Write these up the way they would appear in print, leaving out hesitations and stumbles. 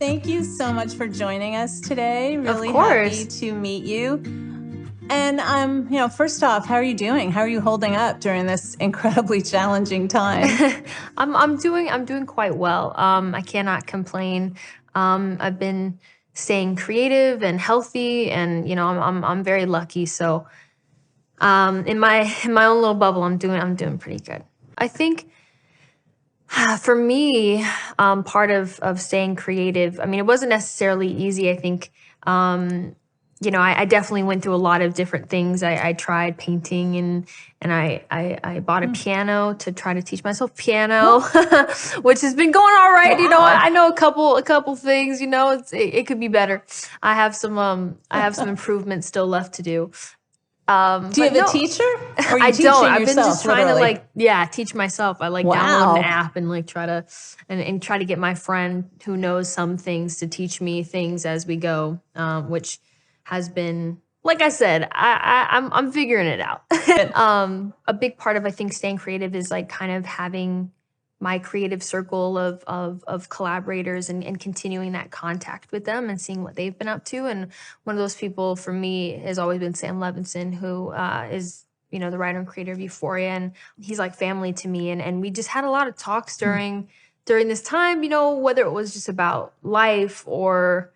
Thank you so much for joining us today. Really Of course. happy to meet you. And first off, how are you doing? How are you holding up during this incredibly challenging time? I'm doing quite well. I cannot complain. I've been staying creative and healthy, and I'm very lucky. So in my own little bubble, I'm doing pretty good. I think for me, part of staying creative, I mean, it wasn't necessarily easy. I think I definitely went through a lot of different things. I tried painting, and I bought a piano to try to teach myself piano, which has been going all right. Wow. I know a couple things. It could be better. I have some improvements still left to do. Do you have a teacher? Or are you I teaching don't. I've been yourself, just trying literally? to teach myself. I Wow. download an app and try to and try to get my friend who knows some things to teach me things as we go, which has been, like I said, I'm figuring it out. A big part of, I think, staying creative is like kind of having my creative circle of collaborators and continuing that contact with them and seeing what they've been up to. And one of those people for me has always been Sam Levinson, who is the writer and creator of Euphoria, and he's like family to me. And we just had a lot of talks during this time, whether it was just about life or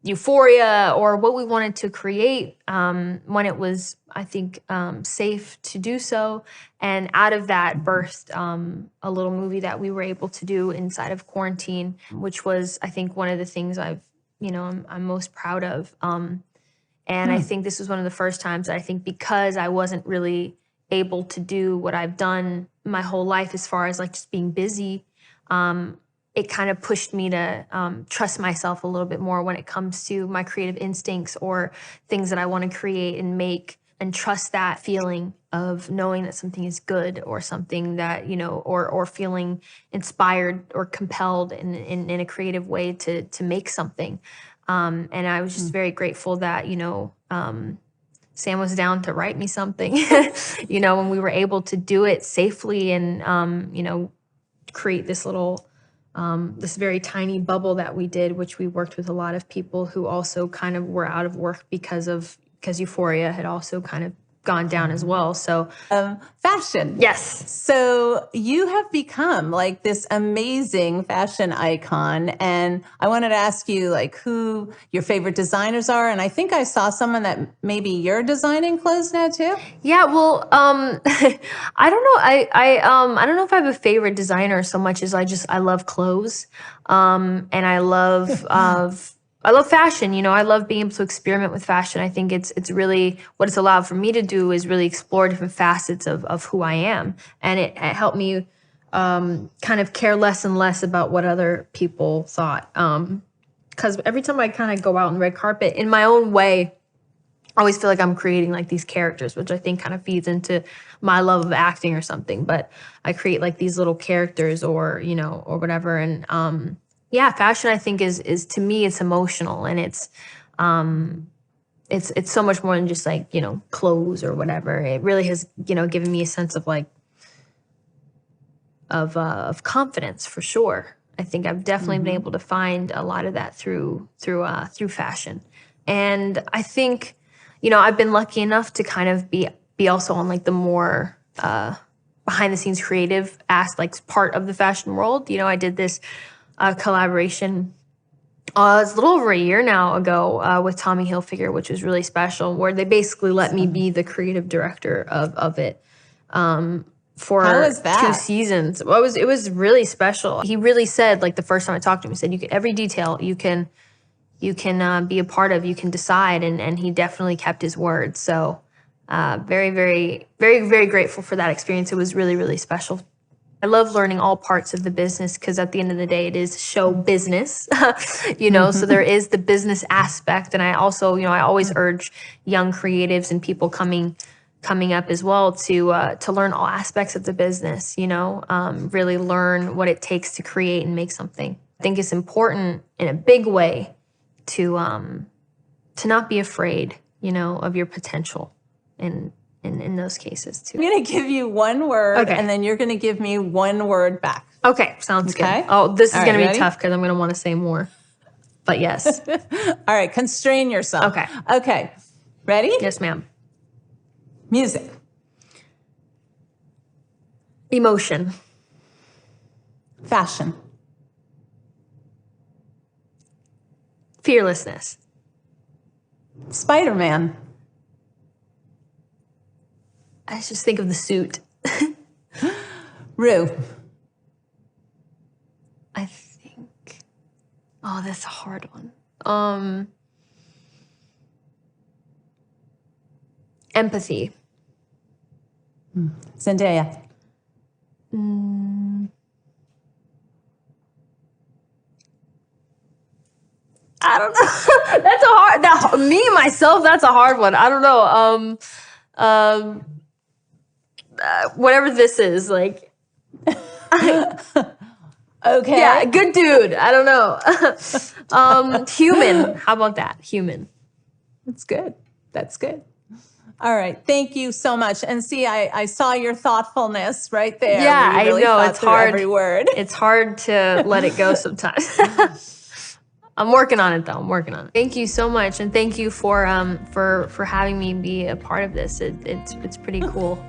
Euphoria or what we wanted to create when it was, I think, safe to do so. And out of that birthed a little movie that we were able to do inside of quarantine, which was, I think, one of the things I'm most proud of. And I think this was one of the first times that I think, because I wasn't really able to do what I've done my whole life as far as like just being busy, it kind of pushed me to trust myself a little bit more when it comes to my creative instincts or things that I want to create and make, and trust that feeling of knowing that something is good, or something that, or feeling inspired or compelled in a creative way to make something. And I was just very grateful that, Sam was down to write me something, when we were able to do it safely and, create this little, this very tiny bubble that we did, which we worked with a lot of people who also kind of were out of work because Euphoria had also kind of gone down as well. So fashion. Yes. So you have become like this amazing fashion icon. And I wanted to ask you like who your favorite designers are. And I think I saw someone that maybe you're designing clothes now too. Yeah, well, I don't know. I don't know if I have a favorite designer so much as I love clothes. And I love fashion. I love being able to experiment with fashion. I think it's really what it's allowed for me to do is really explore different facets of who I am. And it helped me kind of care less and less about what other people thought. Because every time I kind of go out on the red carpet in my own way, I always feel like I'm creating like these characters, which I think kind of feeds into my love of acting or something. But I create like these little characters or whatever. And yeah, fashion, I think is to me, it's emotional, and it's so much more than just like, clothes or whatever. It really has, given me a sense of like, of confidence for sure. I think I've definitely been able to find a lot of that through fashion. And I think, I've been lucky enough to kind of be also on like the more, behind the scenes creative like part of the fashion world. I did this collaboration it's a little over a year now ago with Tommy Hilfiger, which was really special, where they basically let me be the creative director of it for How was that? 2 seasons. Well, it was really special. He really said, like the first time I talked to him, he said, every detail you can be a part of, you can decide, and he definitely kept his word. So very, very, very, very grateful for that experience. It was really, really special. I love learning all parts of the business because at the end of the day, it is show business, so there is the business aspect. And I also, I always urge young creatives and people coming up as well to learn all aspects of the business, really learn what it takes to create and make something. I think it's important in a big way to not be afraid, of your potential in those cases too. I'm going to give you one word, Okay. and then you're going to give me one word back. Okay, sounds Okay. good. Oh, this is All right, going to be ready? tough because I'm going to want to say more. But yes. All right, constrain yourself. Okay. Okay. Ready? Yes, ma'am. Music. Emotion. Fashion. Fearlessness. Spider-Man. I just think of the suit. Rue. I think. Oh, that's a hard one. Empathy. Zendaya. I don't know. That's a hard. Me myself. That's a hard one. I don't know. Whatever this is, like. Okay. Yeah, good dude. I don't know. Human. How about that? Human. That's good. That's good. All right. Thank you so much. And see, I saw your thoughtfulness right there. Yeah, where you really I know. thought It's through hard. every word. It's hard to let it go sometimes. I'm working on it though. I'm working on it. Thank you so much, and thank you for having me be a part of this. It's pretty cool.